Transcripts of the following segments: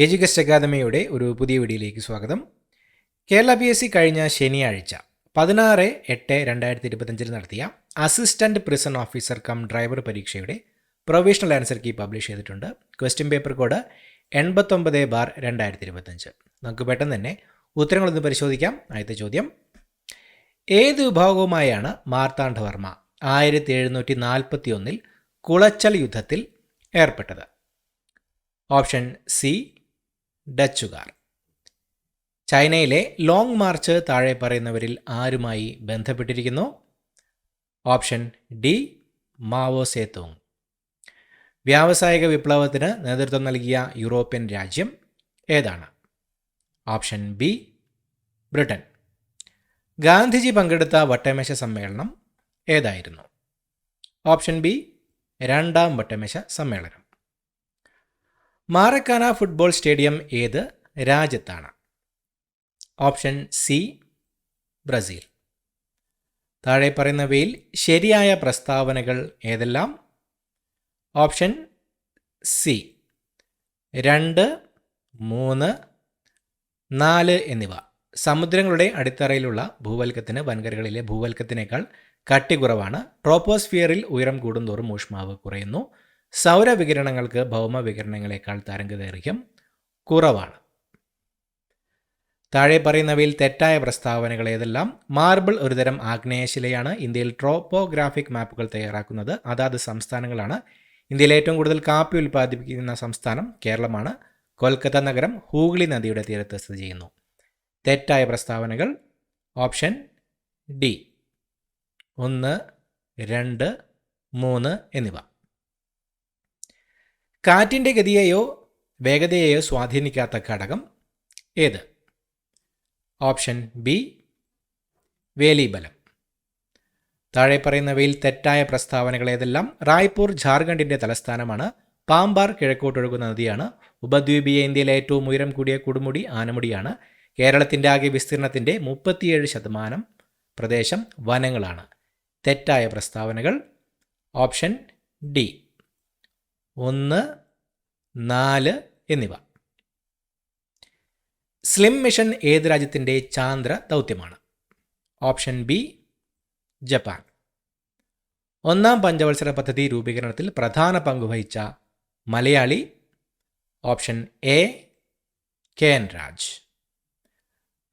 എഡ്യൂകസ്റ്റ് അക്കാദമിയുടെ ഒരു പുതിയ വീഡിയോയിലേക്ക് സ്വാഗതം. കേരള PSC കഴിഞ്ഞ ശനിയാഴ്ച 16/8/2025 നടത്തിയ assistant prison officer cum driver പരീക്ഷയുടെ പ്രൊവിഷണൽ ആൻസർ കീ പബ്ലിഷ് ചെയ്തിട്ടുണ്ട്. Question paper code 89/2025. നമുക്ക് പെട്ടെന്ന് തന്നെ ഉത്തരങ്ങളൊന്ന് പരിശോധിക്കാം. ആദ്യത്തെ ചോദ്യം: ഏത് വിഭാഗവുമായാണ് മാർത്താണ്ഡവർമ്മ 1741 കുളച്ചൽ യുദ്ധത്തിൽ ഏർപ്പെട്ടത്? Option C, ഡച്ചുകാർ. ചൈനയിലെ ലോങ് മാർച്ച് താഴെ പറയുന്നവരിൽ ആരുമായി ബന്ധപ്പെട്ടിരിക്കുന്നു? Option D, Mao Zedong. വ്യാവസായിക വിപ്ലവത്തിന് നേതൃത്വം നൽകിയ യൂറോപ്യൻ രാജ്യം ഏതാണ്? Option B, Britain. ഗാന്ധിജി പങ്കെടുത്ത വട്ടമേശ സമ്മേളനം ഏതായിരുന്നു? ഓപ്ഷൻ ബി, രണ്ടാം വട്ടമേശ സമ്മേളനം. മാറക്കാന ഫുട്ബോൾ സ്റ്റേഡിയം ഏത് രാജ്യത്താണ്? Option C, Brazil. താഴെ പറയുന്നവയിൽ ശരിയായ പ്രസ്താവനകൾ ഏതെല്ലാം? ഓപ്ഷൻ സി, 2, 3, 4 എന്നിവ. സമുദ്രങ്ങളുടെ അടിത്തറയിലുള്ള ഭൂവൽക്കത്തിന് വൻകരകളിലെ ഭൂവൽക്കത്തിനേക്കാൾ കട്ടി കുറവാണ്. ട്രോപ്പോസ്ഫിയറിൽ ഉയരം കൂടുന്തോറും ഊഷ്മാവ് കുറയുന്നു. സൗരവികിരണങ്ങൾക്ക് ഭൗമവികിരണങ്ങളെക്കാൾ തരംഗദൈർഘ്യം കുറവാണ്. താഴെ പറയുന്നവയിൽ തെറ്റായ പ്രസ്താവനകൾ ഏതെല്ലാം? മാർബിൾ ഒരുതരം ആഗ്നേയശിലയാണ്. ഇന്ത്യയിൽ ട്രോപ്പോഗ്രാഫിക് മാപ്പുകൾ തയ്യാറാക്കുന്നത് അതാത് സംസ്ഥാനങ്ങളാണ്. ഇന്ത്യയിൽ ഏറ്റവും കൂടുതൽ കാപ്പി ഉൽപ്പാദിപ്പിക്കുന്ന സംസ്ഥാനം കേരളമാണ്. കൊൽക്കത്ത നഗരം ഹൂഗ്ലി നദിയുടെ തീരത്ത് സ്ഥിതി ചെയ്യുന്നു. തെറ്റായ പ്രസ്താവനകൾ: ഓപ്ഷൻ ഡി 1, 2, 3 എന്നിവ. കാറ്റിൻ്റെ ഗതിയെയോ വേഗതയെയോ സ്വാധീനിക്കാത്ത ഘടകം ഏത്? ഓപ്ഷൻ ബി, വേലീബലം. താഴെ പറയുന്നവയിൽ തെറ്റായ പ്രസ്താവനകൾ ഏതെല്ലാം? റായ്പൂർ ജാർഖണ്ഡിൻ്റെ തലസ്ഥാനമാണ്. പാമ്പാർ കിഴക്കോട്ടൊഴുകുന്ന നദിയാണ്. ഉപദ്വീപീയ ഇന്ത്യയിലെ ഏറ്റവും ഉയരം കൂടിയ കൊടുമുടി ആനമുടിയാണ്. കേരളത്തിൻ്റെ ആകെ വിസ്തീർണത്തിൻ്റെ 37% പ്രദേശം വനങ്ങളാണ്. തെറ്റായ പ്രസ്താവനകൾ: ഓപ്ഷൻ ഡി 1, 4 എന്നിവ. സ്ലിം മിഷൻ ഏത് രാജ്യത്തിൻ്റെ ചാന്ദ്ര ദൗത്യമാണ്? Option B, Japan. ഒന്നാം പഞ്ചവത്സര പദ്ധതി രൂപീകരണത്തിൽ പ്രധാന പങ്കുവഹിച്ച മലയാളി? Option A, KN Raj.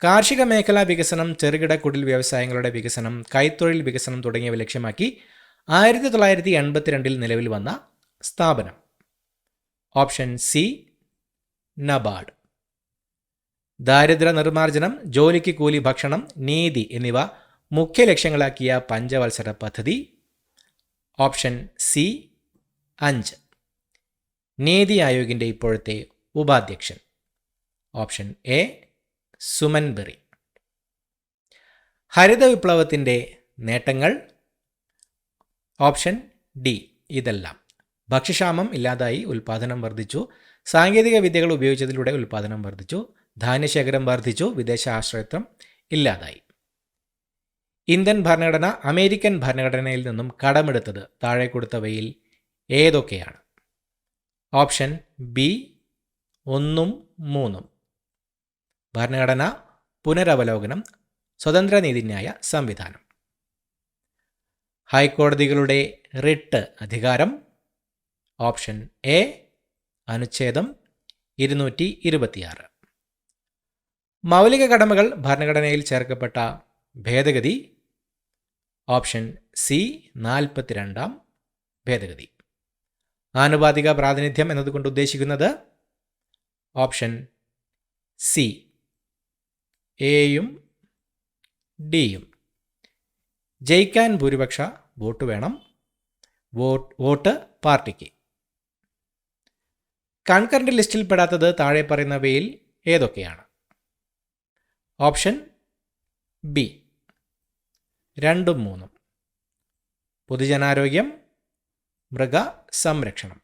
കാർഷിക മേഖലാ വികസനം, ചെറുകിട കുടിൽ വ്യവസായങ്ങളുടെ വികസനം, കൈത്തൊഴിൽ വികസനം തുടങ്ങിയവ ലക്ഷ്യമാക്കി 1982 നിലവിൽ വന്ന സ്ഥാപനം? Option C, NABARD. ദാരിദ്ര്യ നിർമ്മാർജ്ജനം, ജോലിക്ക് കൂലി, ഭക്ഷണം, നീതി എന്നിവ മുഖ്യ ലക്ഷ്യങ്ങളാക്കിയ പഞ്ചവത്സര പദ്ധതി? Option C, 5. നീതി ആയോഗിൻ്റെ ഇപ്പോഴത്തെ ഉപാധ്യക്ഷൻ? Option A, Suman Bery. ഹരിത വിപ്ലവത്തിൻ്റെ നേട്ടങ്ങൾ? ഓപ്ഷൻ ഡി ഇതെല്ലാം. ഭക്ഷ്യക്ഷാമം ഇല്ലാതായി, ഉൽപ്പാദനം വർദ്ധിച്ചു. സാങ്കേതിക വിദ്യകൾ ഉപയോഗിച്ചതിലൂടെ ഉൽപ്പാദനം വർദ്ധിച്ചു. ധാന്യശേഖരം വർദ്ധിച്ചു. വിദേശ ആശ്രയത്വം ഇല്ലാതായി. ഇന്ത്യൻ ഭരണഘടന അമേരിക്കൻ ഭരണഘടനയിൽ നിന്നും കടമെടുത്തത് താഴെ കൊടുത്തവയിൽ ഏതൊക്കെയാണ്? Option B 1, 3. ഭരണഘടന പുനരവലോകനം, സ്വതന്ത്ര നീതിന്യായ സംവിധാനം. ഹൈക്കോടതികളുടെ റിട്ട് അധികാരം? ഓപ്ഷൻ എ, അനുച്ഛേദം 226. മൗലിക കടമകൾ ഭരണഘടനയിൽ ചേർക്കപ്പെട്ട ഭേദഗതി? ഓപ്ഷൻ സി, 42ാം ഭേദഗതി. ആനുപാതിക പ്രാതിനിധ്യം എന്നതുകൊണ്ട് ഉദ്ദേശിക്കുന്നത്? ഓപ്ഷൻ സി, എയും ഡിയും. ജയിക്കാൻ ഭൂരിപക്ഷ വോട്ട് വേണം. വോട്ട് പാർട്ടിക്ക്. കൺകറന്റ് ലിസ്റ്റിൽ പെടാത്തത് താഴെ പറയുന്നവയിൽ ഏതൊക്കെയാണ്? Option B 2, 3. പൊതുജനാരോഗ്യം, മൃഗ സംരക്ഷണം.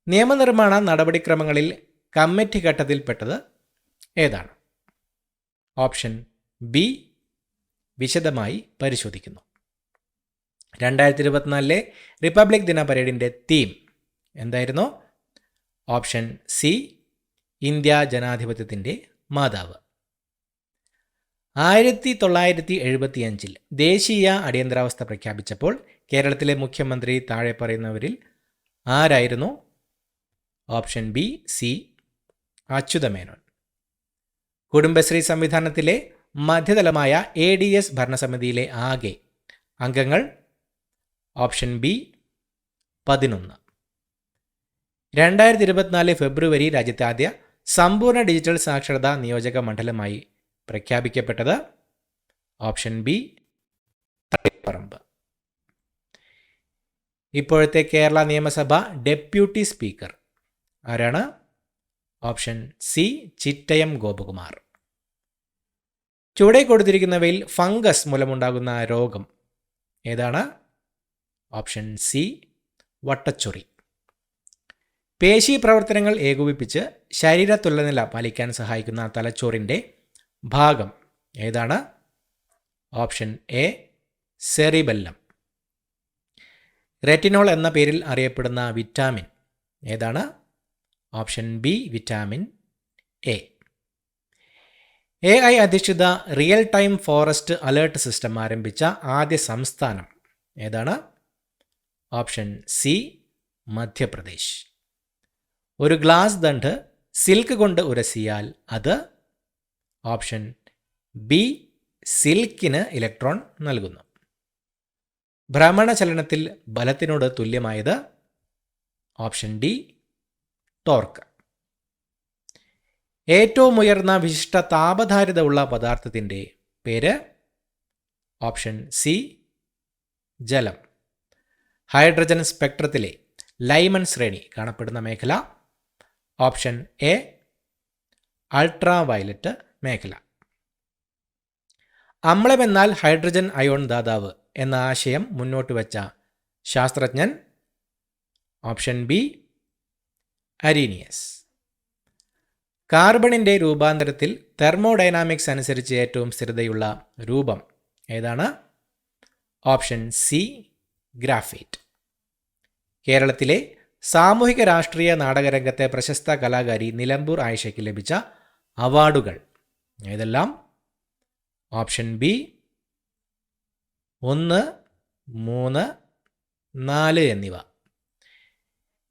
നിയമനിർമ്മാണ നടപടിക്രമങ്ങളിൽ കമ്മിറ്റി ഘട്ടത്തിൽപ്പെട്ടത് ഏതാണ്? ഓപ്ഷൻ ബി, വിശദമായി പരിശോധിക്കുന്നു. 2024 റിപ്പബ്ലിക് ദിന പരേഡിൻ്റെ തീം എന്തായിരുന്നു? ഓപ്ഷൻ സി ഇന്ത്യ ജനാധിപത്യത്തിൻ്റെ മാതാവ്. 1975 ദേശീയ അടിയന്തരാവസ്ഥ പ്രഖ്യാപിച്ചപ്പോൾ കേരളത്തിലെ മുഖ്യമന്ത്രി താഴെ പറയുന്നവരിൽ ആരായിരുന്നു? Option B C Achutha Menon. Kudumbashree സംവിധാനത്തിലെ മധ്യതലമായ ADS ഭരണസമിതിയിലെ ആകെ അംഗങ്ങൾ? Option B 11. 2024 ഫെബ്രുവരി രാജ്യത്തെ ആദ്യ സമ്പൂർണ്ണ ഡിജിറ്റൽ സാക്ഷരതാ നിയോജക മണ്ഡലമായി പ്രഖ്യാപിക്കപ്പെട്ടത്? Option B Taliparamba. ഇപ്പോഴത്തെ കേരള നിയമസഭ ഡെപ്യൂട്ടി സ്പീക്കർ ആരാണ്? Option C Chittayam Gopakumar. ചുവടെ കൊടുത്തിരിക്കുന്നവയിൽ ഫംഗസ് മൂലമുണ്ടാകുന്ന രോഗം ഏതാണ്? ഓപ്ഷൻ സി വട്ടച്ചൊറി. പേശി പ്രവർത്തനങ്ങൾ ഏകോപിപ്പിച്ച് ശരീര തുല്യനില പാലിക്കാൻ സഹായിക്കുന്ന തലച്ചോറിൻ്റെ ഭാഗം ഏതാണ്? Option A cerebellum. റെറ്റിനോൾ എന്ന പേരിൽ അറിയപ്പെടുന്ന വിറ്റാമിൻ ഏതാണ്? Option B vitamin A. AI അധിഷ്ഠിത real time forest alert system ആരംഭിച്ച ആദ്യ സംസ്ഥാനം ഏതാണ്? Option C Madhya Pradesh. ഒരു ഗ്ലാസ് ദണ്ഡ് സിൽക്ക് കൊണ്ട് ഉരസിയാൽ അത്? ഓപ്ഷൻ ബി സിൽക്കിന് ഇലക്ട്രോൺ നൽകുന്നു. ഭ്രമണചലനത്തിൽ ബലത്തിനോട് തുല്യമായത്? Option D torque. ഏറ്റവും ഉയർന്ന വിശിഷ്ട താപധാരിത ഉള്ള പദാർത്ഥത്തിൻ്റെ പേര്? ഓപ്ഷൻ സി ജലം. ഹൈഡ്രജൻ സ്പെക്ട്രത്തിലെ ലൈമൻ ശ്രേണി കാണപ്പെടുന്ന മേഖല? ഓപ്ഷൻ എ അൾട്രാ വയലറ്റ് മേഖല. അമ്ലം എന്നാൽ ഹൈഡ്രജൻ അയോൺ ദാതാവ് എന്ന ആശയം മുന്നോട്ട് വച്ച ശാസ്ത്രജ്ഞൻ? Option B Arrhenius. കാർബണിൻ്റെ രൂപാന്തരത്തിൽ തെർമോഡൈനാമിക്സ് അനുസരിച്ച് ഏറ്റവും സ്ഥിരതയുള്ള രൂപം ഏതാണ്? Option C graphite. കേരളത്തിലെ സാമൂഹിക രാഷ്ട്രീയ നാടകരംഗത്തെ പ്രശസ്ത കലാകാരി നിലമ്പൂർ ആയിഷയ്ക്ക് ലഭിച്ച അവാർഡുകൾ ഏതെല്ലാം? ഓപ്ഷൻ ബി 1, 3, 4 എന്നിവ.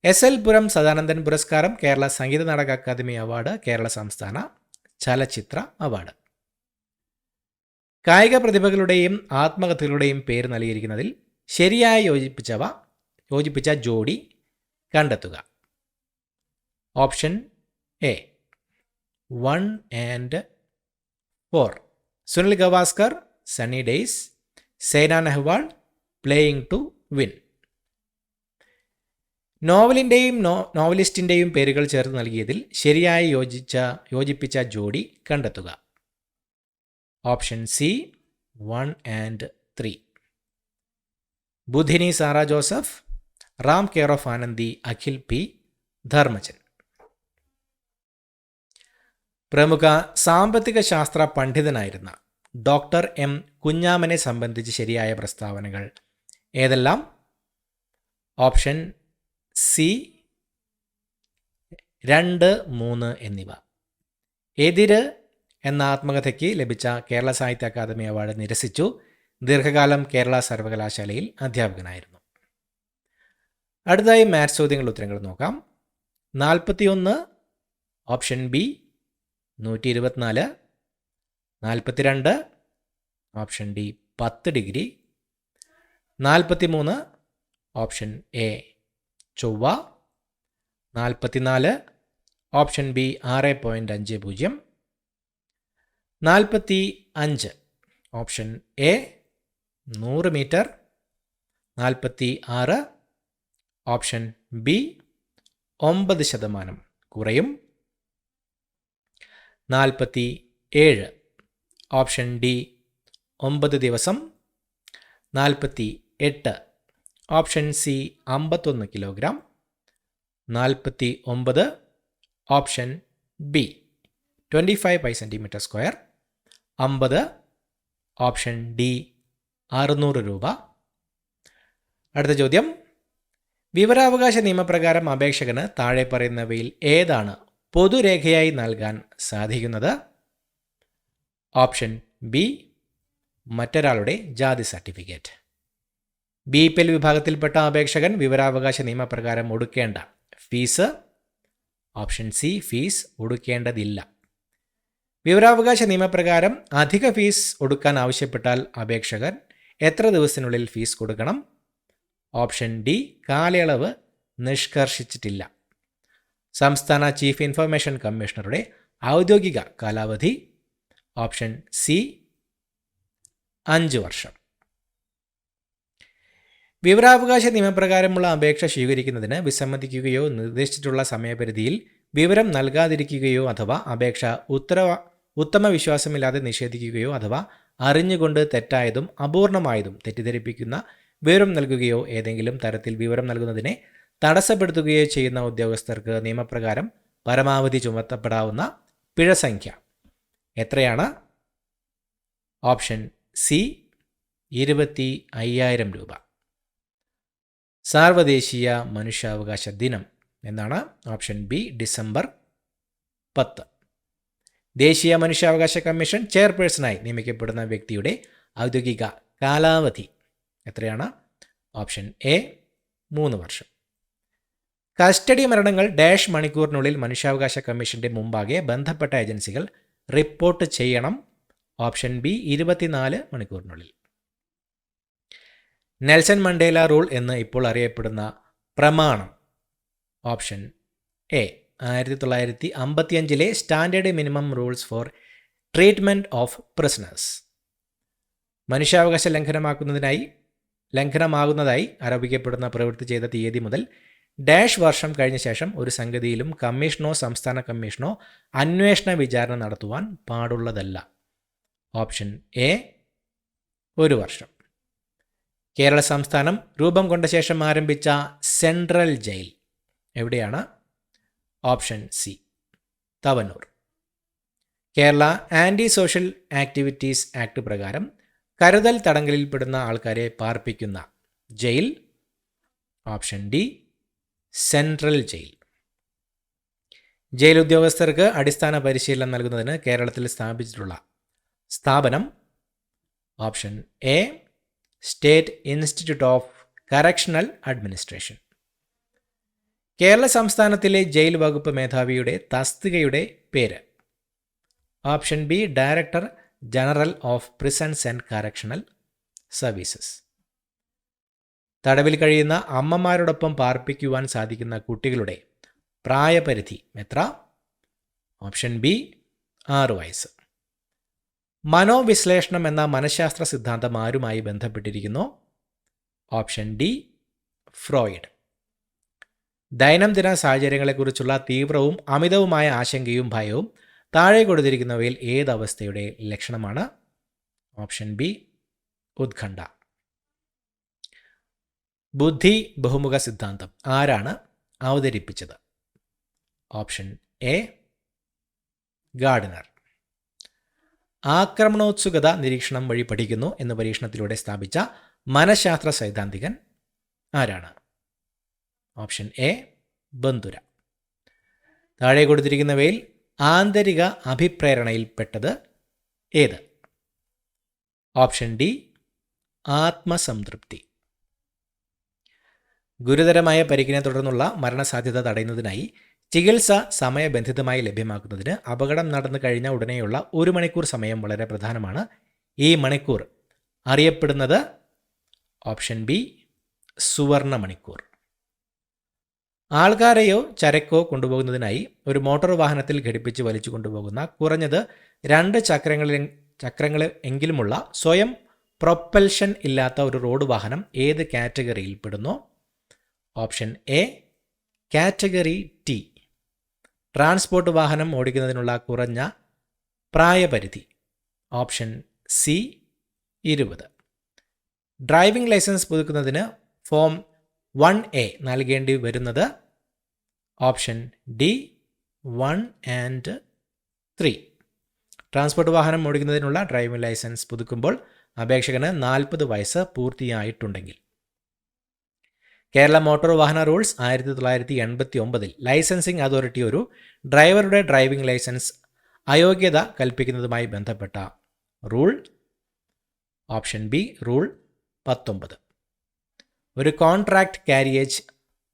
SL പുരം സദാനന്ദൻ പുരസ്കാരം, കേരള സംഗീത നാടക അക്കാദമി അവാർഡ്, കേരള സംസ്ഥാന ചലച്ചിത്ര അവാർഡ്. കായിക പ്രതിഭകളുടെയും ആത്മകഥകളുടെയും പേര് നൽകിയിരിക്കുന്നതിൽ ശരിയായി യോജിപ്പിച്ച ജോഡി കണ്ടെത്തുക. Option A 1 and 4 Sunil Gavaskar sunny days, Saina Nehwal playing to win. നോവലിൻ്റെയും നോവലിസ്റ്റിൻ്റെയും പേരുകൾ ചേർത്ത് നൽകിയതിൽ ശരിയായി യോജിപ്പിച്ച ജോഡി കണ്ടെത്തുക. Option C 1 and 3 Budhini Sara Joseph, Ram care of Anandi Akhil P Dharmajan. പ്രമുഖ സാമ്പത്തിക ശാസ്ത്ര പണ്ഡിതനായിരുന്ന ഡോക്ടർ M കുഞ്ഞാമനെ സംബന്ധിച്ച് ശരിയായ പ്രസ്താവനകൾ ഏതെല്ലാം? ഓപ്ഷൻ സി 2, 3 എന്നിവ. എതിര് എന്ന ആത്മകഥയ്ക്ക് ലഭിച്ച കേരള സാഹിത്യ അക്കാദമി അവാർഡ് നിരസിച്ചു. ദീർഘകാലം കേരള സർവകലാശാലയിൽ അധ്യാപകനായിരുന്നു. അടുത്തതായി മാത്സ് ചോദ്യങ്ങളുടെ ഉത്തരങ്ങൾ നോക്കാം. 41 option B 124, 42 option D 10 degree, 43 option A ചൊവ്വ, 44 option B 6.50, 45 option A 100 metre, 46 option B 9% കുറയും, 47 ഓപ്ഷൻ ഡി 9 ദിവസം, 48 option C 51 kilogram, 49 option B 25 centimetre square, 50 option D 600 രൂപ. അടുത്ത ചോദ്യം, വിവരാവകാശ നിയമപ്രകാരം അപേക്ഷകന് താഴെ പറയുന്നവയിൽ ഏതാണ് പൊതുരേഖയായി നൽകാൻ സാധിക്കുന്നത്? ഓപ്ഷൻ ബി, മറ്റൊരാളുടെ ജാതി സർട്ടിഫിക്കറ്റ്. BPL വിഭാഗത്തിൽപ്പെട്ട അപേക്ഷകൻ വിവരാവകാശ നിയമപ്രകാരം ഒടുക്കേണ്ട ഫീസ്. ഓപ്ഷൻ സി, ഫീസ് ഒടുക്കേണ്ടതില്ല. വിവരാവകാശ നിയമപ്രകാരം അധിക ഫീസ് ഒടുക്കാൻ ആവശ്യപ്പെട്ടാൽ അപേക്ഷകൻ എത്ര ദിവസത്തിനുള്ളിൽ ഫീസ് കൊടുക്കണം? ഓപ്ഷൻ ഡി, കാലയളവ് നിഷ്കർഷിച്ചിട്ടില്ല. സംസ്ഥാന ചീഫ് ഇൻഫർമേഷൻ കമ്മീഷണറുടെ ഔദ്യോഗിക കാലാവധി. ഓപ്ഷൻ സി, 5 വർഷം. വിവരാവകാശ നിയമപ്രകാരമുള്ള അപേക്ഷ സ്വീകരിക്കുന്നതിന് വിസമ്മതിക്കുകയോ നിർദ്ദേശിച്ചിട്ടുള്ള സമയപരിധിയിൽ വിവരം നൽകാതിരിക്കുകയോ അഥവാ അപേക്ഷ ഉത്തമ വിശ്വാസമില്ലാതെ നിഷേധിക്കുകയോ അഥവാ അറിഞ്ഞുകൊണ്ട് തെറ്റായതും അപൂർണമായതും തെറ്റിദ്ധരിപ്പിക്കുന്ന വിവരം നൽകുകയോ ഏതെങ്കിലും തരത്തിൽ വിവരം നൽകുന്നതിനെ തടസ്സപ്പെടുത്തുകയോ ചെയ്യുന്ന ഉദ്യോഗസ്ഥർക്ക് നിയമപ്രകാരം പരമാവധി ചുമത്തപ്പെടാവുന്ന പിഴ സംഖ്യ എത്രയാണ്? ഓപ്ഷൻ സി, 25,000 രൂപ. സാർവദേശീയ മനുഷ്യാവകാശ ദിനം എന്നാണ്? Option B, December 10. ദേശീയ മനുഷ്യാവകാശ കമ്മീഷൻ ചെയർപേഴ്സണായി നിയമിക്കപ്പെടുന്ന വ്യക്തിയുടെ ഔദ്യോഗിക കാലാവധി എത്രയാണ്? ഓപ്ഷൻ എ, 3 വർഷം. കസ്റ്റഡി മരണങ്ങൾ ഡാഷ് മണിക്കൂറിനുള്ളിൽ മനുഷ്യാവകാശ കമ്മീഷന്റെ മുമ്പാകെ ബന്ധപ്പെട്ട ഏജൻസികൾ റിപ്പോർട്ട് ചെയ്യണം. ഓപ്ഷൻ ബി, 24 മണിക്കൂറിനുള്ളിൽ. നെൽസൺ മണ്ടേല റൂൾ എന്ന് ഇപ്പോൾ അറിയപ്പെടുന്ന പ്രമാണം. Option A, 1955 standard minimum rules for treatment of prisoners. മനുഷ്യാവകാശ ലംഘനമാകുന്നതായി ആരോപിക്കപ്പെടുന്ന പ്രവൃത്തി ചെയ്ത തീയതി മുതൽ ഡാഷ് വർഷം കഴിഞ്ഞ ശേഷം ഒരു സംഗതിയിലും കമ്മീഷനോ സംസ്ഥാന കമ്മീഷനോ അന്വേഷണ വിചാരണ നടത്തുവാൻ പാടുള്ളതല്ല. ഓപ്ഷൻ എ, 1 വർഷം. കേരള സംസ്ഥാനം രൂപം കൊണ്ട ശേഷം ആരംഭിച്ച സെൻട്രൽ ജയിൽ എവിടെയാണ്? Option C, Thavanur. Kerala anti social activities act പ്രകാരം കരുതൽ തടങ്കലിൽപ്പെടുന്ന ആൾക്കാരെ പാർപ്പിക്കുന്ന jail. Option D, central jail. Jail ഉദ്യോഗസ്ഥർക്ക് അടിസ്ഥാന പരിശീലനം നൽകുന്നതിന് കേരളത്തിൽ സ്ഥാപിച്ചിട്ടുള്ള സ്ഥാപനം. Option A, state institute of correctional administration. Kerala സംസ്ഥാനത്തിലെ ജയിൽ വകുപ്പ് മേധാവിയുടെ തസ്തികയുടെ പേര്. Option B, director general of prisons and correctional services. തടവിൽ കഴിയുന്ന അമ്മമാരോടൊപ്പം പാർപ്പിക്കുവാൻ സാധിക്കുന്ന കുട്ടികളുടെ പ്രായപരിധി എത്ര? ഓപ്ഷൻ ബി, 6 വയസ്സ്. മനോവിശ്ലേഷണം എന്ന മനഃശാസ്ത്ര സിദ്ധാന്തം ആരുമായി ബന്ധപ്പെട്ടിരിക്കുന്നു? Option D, Freud. ദൈനംദിന സാഹചര്യങ്ങളെക്കുറിച്ചുള്ള തീവ്രവും അമിതവുമായ ആശങ്കയും ഭയവും താഴെ കൊടുത്തിരിക്കുന്നവയിൽ ഏതവസ്ഥയുടെ ലക്ഷണമാണ്? ഓപ്ഷൻ ബി, ഉത്കണ്ഠ. ബുദ്ധി ബഹുമുഖ സിദ്ധാന്തം ആരാണ് അവതരിപ്പിച്ചത്? Option A, Gardner. ആക്രമണോത്സുകത നിരീക്ഷണം വഴി പഠിക്കുന്നു എന്ന പരീക്ഷണത്തിലൂടെ സ്ഥാപിച്ച മനഃശാസ്ത്ര സൈദ്ധാന്തികൻ ആരാണ്? Option A, Bandura. താഴെ കൊടുത്തിരിക്കുന്നവയിൽ ആന്തരിക അഭിപ്രേരണയിൽപ്പെട്ടത് ഏത്? ഓപ്ഷൻ ഡി, ആത്മസംതൃപ്തി. ഗുരുതരമായ പരിക്കിനെ തുടർന്നുള്ള മരണസാധ്യത തടയുന്നതിനായി ചികിത്സ സമയബന്ധിതമായി ലഭ്യമാക്കുന്നതിന് അപകടം നടന്നു കഴിഞ്ഞ ഉടനെയുള്ള 1 മണിക്കൂർ സമയം വളരെ പ്രധാനമാണ്. ഈ മണിക്കൂർ അറിയപ്പെടുന്നത്? ഓപ്ഷൻ ബി, സുവർണ മണിക്കൂർ. ആൾക്കാരെയോ ചരക്കോ കൊണ്ടുപോകുന്നതിനായി ഒരു മോട്ടോർ വാഹനത്തിൽ ഘടിപ്പിച്ച് വലിച്ചു കൊണ്ടുപോകുന്ന കുറഞ്ഞത് 2 ചക്രങ്ങൾ എങ്കിലുമുള്ള സ്വയം പ്രൊപ്പൽഷൻ ഇല്ലാത്ത ഒരു റോഡ് വാഹനം ഏത് കാറ്റഗറിയിൽ പെടുന്നു? Option A, category T. Transport വാഹനം ഓടിക്കുന്നതിനുള്ള കുറഞ്ഞ പ്രായപരിധി? Option C, 20. ഡ്രൈവിംഗ് ലൈസൻസ് പുതുക്കുന്നതിന് ഫോം 1A നൽകേണ്ടി വരുന്നത്? Option D, 1 and 3. ട്രാൻസ്പോർട്ട് വാഹനം ഓടിക്കുന്നതിനുള്ള ഡ്രൈവിംഗ് ലൈസൻസ് പുതുക്കുമ്പോൾ അപേക്ഷകന് 40 വയസ്സ് പൂർത്തിയായിട്ടുണ്ടെങ്കിൽ. കേരള മോട്ടോർ വാഹന റൂൾസ് 1989 ലൈസൻസിംഗ് അതോറിറ്റി ഒരു ഡ്രൈവറുടെ ഡ്രൈവിംഗ് ലൈസൻസ് അയോഗ്യത കൽപ്പിക്കുന്നതുമായി ബന്ധപ്പെട്ട റൂൾ ഓപ്ഷൻ ബി റൂൾ 19. ഒരു കോൺട്രാക്ട് കാരിയേജ്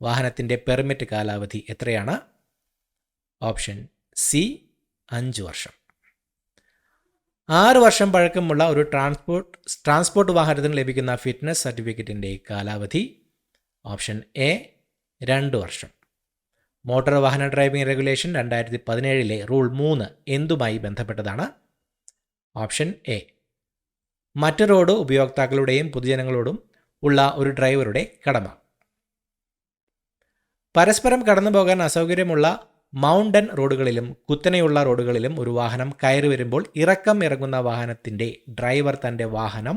വാഹനത്തിൻ്റെ പെർമിറ്റ് കാലാവധി എത്രയാണ്? ഓപ്ഷൻ സി 5 വർഷം. 6 വർഷം പഴക്കമുള്ള ഒരു ട്രാൻസ്പോർട്ട് വാഹനത്തിന് ലഭിക്കുന്ന ഫിറ്റ്നസ് സർട്ടിഫിക്കറ്റിൻ്റെ കാലാവധി ഓപ്ഷൻ എ 2 വർഷം. മോട്ടോർ വാഹന ഡ്രൈവിംഗ് റെഗുലേഷൻ 2017 റൂൾ 3 എന്തുമായി ബന്ധപ്പെട്ടതാണ്? ഓപ്ഷൻ എ മറ്റ് റോഡ് ഉപയോക്താക്കളുടെയും പൊതുജനങ്ങളോടും ഉള്ള ഒരു ഡ്രൈവറുടെ കടമ. പരസ്പരം കടന്നുപോകാൻ അസൗകര്യമുള്ള മൗണ്ടൻ റോഡുകളിലും കുത്തനെയുള്ള റോഡുകളിലും ഒരു വാഹനം കയറി വരുമ്പോൾ ഇറക്കം ഇറങ്ങുന്ന വാഹനത്തിൻ്റെ ഡ്രൈവർ തൻ്റെ വാഹനം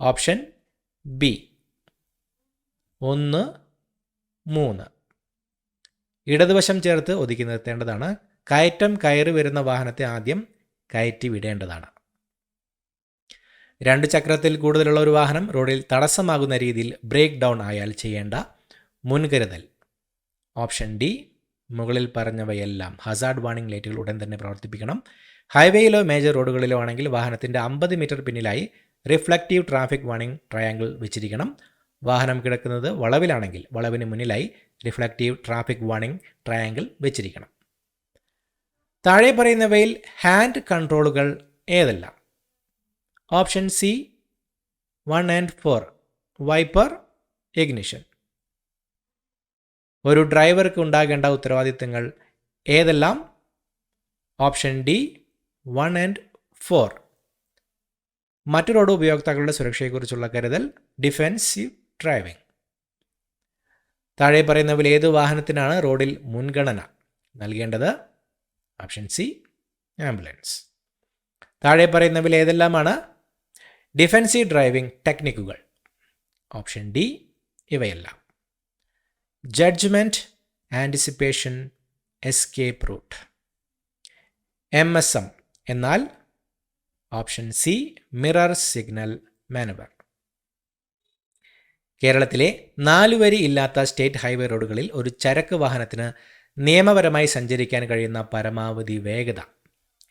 ഓപ്ഷൻ ബി 1, 3 ഇടതുവശം ചേർത്ത് ഒതുക്കി നിർത്തേണ്ടതാണ്. കയറ്റം കയറി വരുന്ന വാഹനത്തെ ആദ്യം കയറ്റി വിടേണ്ടതാണ്. 2 ചക്രത്തിൽ കൂടുതലുള്ള ഒരു വാഹനം റോഡിൽ തടസ്സമാകുന്ന രീതിയിൽ ബ്രേക്ക് ഡൗൺ ആയാൽ ചെയ്യേണ്ട മുൻകരുതൽ ഓപ്ഷൻ ഡി മുകളിൽ പറഞ്ഞവയെല്ലാം. ഹസാർഡ് വാർണിംഗ് ലൈറ്റുകൾ ഉടൻ തന്നെ പ്രവർത്തിപ്പിക്കണം. ഹൈവേയിലോ മേജർ റോഡുകളിലോ ആണെങ്കിൽ വാഹനത്തിൻ്റെ 50 മീറ്റർ പിന്നിലായി റിഫ്ലക്റ്റീവ് ട്രാഫിക് വാർണിംഗ് ട്രയാങ്കിൾ വെച്ചിരിക്കണം. വാഹനം കിടക്കുന്നത് വളവിലാണെങ്കിൽ വളവിന് മുന്നിലായി റിഫ്ലക്റ്റീവ് ട്രാഫിക് വാർണിംഗ് ട്രയാങ്കിൾ വെച്ചിരിക്കണം. താഴെ പറയുന്നവയിൽ ഹാൻഡ് കൺട്രോളുകൾ ഏതെല്ലാം? Option C 1 and 4 wiper, ignition. ഒരു ഡ്രൈവർക്ക് ഉണ്ടാകേണ്ട ഉത്തരവാദിത്തങ്ങൾ ഏതെല്ലാം? ഓപ്ഷൻ ഡി 1 and 4 മറ്റു റോഡ് ഉപയോക്താക്കളുടെ സുരക്ഷയെക്കുറിച്ചുള്ള കരുതൽ, ഡിഫെൻസീവ് ഡ്രൈവിംഗ്. താഴെ പറയുന്നവയിൽ ഏത് വാഹനത്തിനാണ് റോഡിൽ മുൻഗണന നൽകേണ്ടത്? Option C ambulance. താഴെ പറയുന്നവയിൽ ഏതെല്ലാമാണ് ഡിഫെൻസീവ് ഡ്രൈവിംഗ് ടെക്നിക്കുകൾ? ഓപ്ഷൻ ഡി ഇവയെല്ലാം. Judgement, anticipation, escape route. MSM എന്നാൽ option C mirror signal manoeuvre. കേരളത്തിലെ 4 വരി ഇല്ലാത്ത സ്റ്റേറ്റ് ഹൈവേ റോഡുകളിൽ ഒരു ചരക്ക് വാഹനത്തിന് നിയമപരമായി സഞ്ചരിക്കാൻ കഴിയുന്ന പരമാവധി വേഗത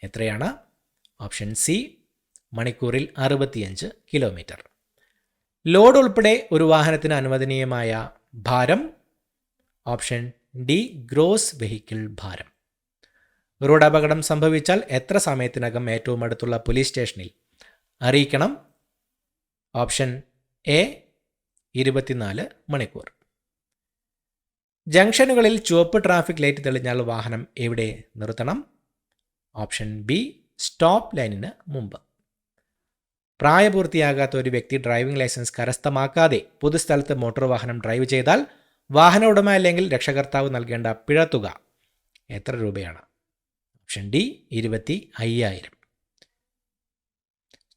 എത്രയാണ്? ഓപ്ഷൻ സി മണിക്കൂറിൽ 65 കിലോമീറ്റർ. ലോഡ് ഉൾപ്പെടെ ഒരു വാഹനത്തിന് അനുവദനീയമായ ഭാരം ഓപ്ഷൻ ഡി ഗ്രോസ് വെഹിക്കിൾ ഭാരം. റോഡ് അപകടം സംഭവിച്ചാൽ എത്ര സമയത്തിനകം ഏറ്റവും അടുത്തുള്ള പോലീസ് സ്റ്റേഷനിൽ അറിയിക്കണം? ഓപ്ഷൻ എ 24 മണിക്കൂർ. ജംഗ്ഷനുകളിൽ ചുവപ്പ് ട്രാഫിക് ലൈറ്റ് തെളിഞ്ഞാൽ വാഹനം എവിടെ നിർത്തണം? ഓപ്ഷൻ ബി സ്റ്റോപ്പ് ലൈനിന് മുമ്പ്. പ്രായപൂർത്തിയാകാത്ത ഒരു വ്യക്തി ഡ്രൈവിംഗ് ലൈസൻസ് കരസ്ഥമാക്കാതെ പൊതുസ്ഥലത്ത് മോട്ടോർ വാഹനം ഡ്രൈവ് ചെയ്താൽ വാഹന ഉടമ അല്ലെങ്കിൽ രക്ഷകർത്താവ് നൽകേണ്ട പിഴത്തുക എത്ര രൂപയാണ്? Option D 25,000.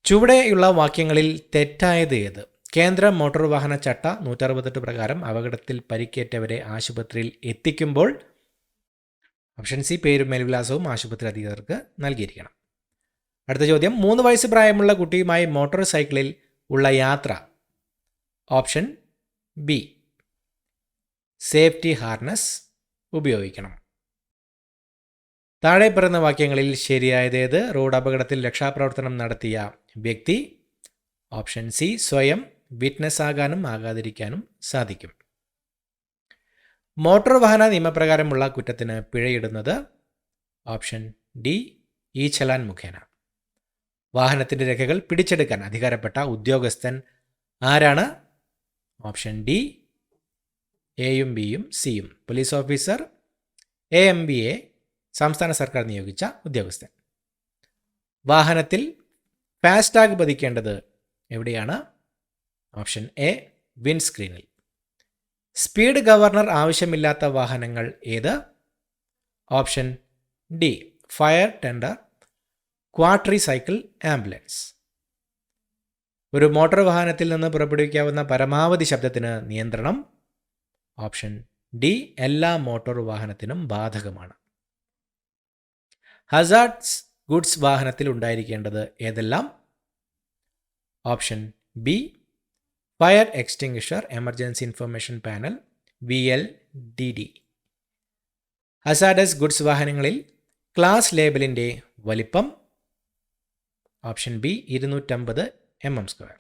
ചുവടെയുള്ള വാക്യങ്ങളിൽ തെറ്റായത് ഏത്? കേന്ദ്ര മോട്ടോർ വാഹന ചട്ട 168 പ്രകാരം അപകടത്തിൽ പരിക്കേറ്റവരെ ആശുപത്രിയിൽ എത്തിക്കുമ്പോൾ ഓപ്ഷൻ സി പേരും മേൽവിലാസവും ആശുപത്രി അധികൃതർക്ക് നൽകിയിരിക്കണം. അടുത്ത ചോദ്യം, 3 വയസ്സ് പ്രായമുള്ള കുട്ടിയുമായി മോട്ടോർ സൈക്കിളിൽ ഉള്ള യാത്ര ഓപ്ഷൻ ബി സേഫ്റ്റി ഹാർനസ് ഉപയോഗിക്കണം. താഴെ പറയുന്ന വാക്യങ്ങളിൽ ശരിയായതേത്? റോഡ് അപകടത്തിൽ രക്ഷാപ്രവർത്തനം നടത്തിയ വ്യക്തി ഓപ്ഷൻ സി സ്വയം വിറ്റ്നസ് ആകാനും ആകാതിരിക്കാനും സാധിക്കും. മോട്ടോർ വാഹന നിയമപ്രകാരമുള്ള കുറ്റത്തിന് പിഴയിടുന്നത് ഓപ്ഷൻ ഡി ഇ ചലാൻ മുഖേന. വാഹനത്തിൻ്റെ രേഖകൾ പിടിച്ചെടുക്കാൻ അധികാരപ്പെട്ട ഉദ്യോഗസ്ഥൻ ആരാണ്? ഓപ്ഷൻ ഡി എയും ബിയും സിയും. പോലീസ് ഓഫീസർ, AMBA സംസ്ഥാന സർക്കാർ നിയോഗിച്ച ഉദ്യോഗസ്ഥൻ. വാഹനത്തിൽ ഫാസ്ടാഗ് പതിക്കേണ്ടത് എവിടെയാണ്? ഓപ്ഷൻ എ വിൻഡ് സ്ക്രീനിൽ. സ്പീഡ് ഗവർണർ ആവശ്യമില്ലാത്ത വാഹനങ്ങൾ ഏത്? Option D fire tender, quadricycle, ambulance. ഒരു മോട്ടോർ വാഹനത്തിൽ നിന്ന് പുറപ്പെടുവിക്കാവുന്ന പരമാവധി ശബ്ദത്തിന് നിയന്ത്രണം ഓപ്ഷൻ ഡി എല്ലാ മോട്ടോർ വാഹനത്തിനും ബാധകമാണ്. ഹസാർഡ്സ് ഗുഡ്സ് വാഹനത്തിൽ ഉണ്ടായിരിക്കേണ്ടത് ഏതെല്ലാം? Option B fire extinguisher emergency information panel VLDD. Hazardous goods വാഹനങ്ങളിൽ ക്ലാസ് ലേബലിൻ്റെ വലിപ്പം ഓപ്ഷൻ ബി 250 mm².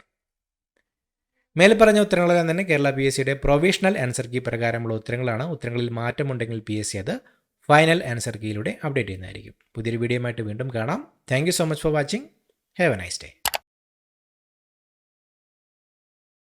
മേൽപ്പറഞ്ഞ ഉത്തരങ്ങളെല്ലാം തന്നെ കേരള PSCയുടെ പ്രൊവിഷണൽ ആൻസർ കീ പ്രകാരമുള്ള ഉത്തരങ്ങളാണ്. ഉത്തരങ്ങളിൽ മാറ്റമുണ്ടെങ്കിൽ PSC അത് ഫൈനൽ ആൻസർ കീയിലൂടെ അപ്ഡേറ്റ് ചെയ്യുന്നതായിരിക്കും. പുതിയൊരു വീഡിയോയുമായിട്ട് വീണ്ടും കാണാം. Thank you so much for watching. Have A nice day.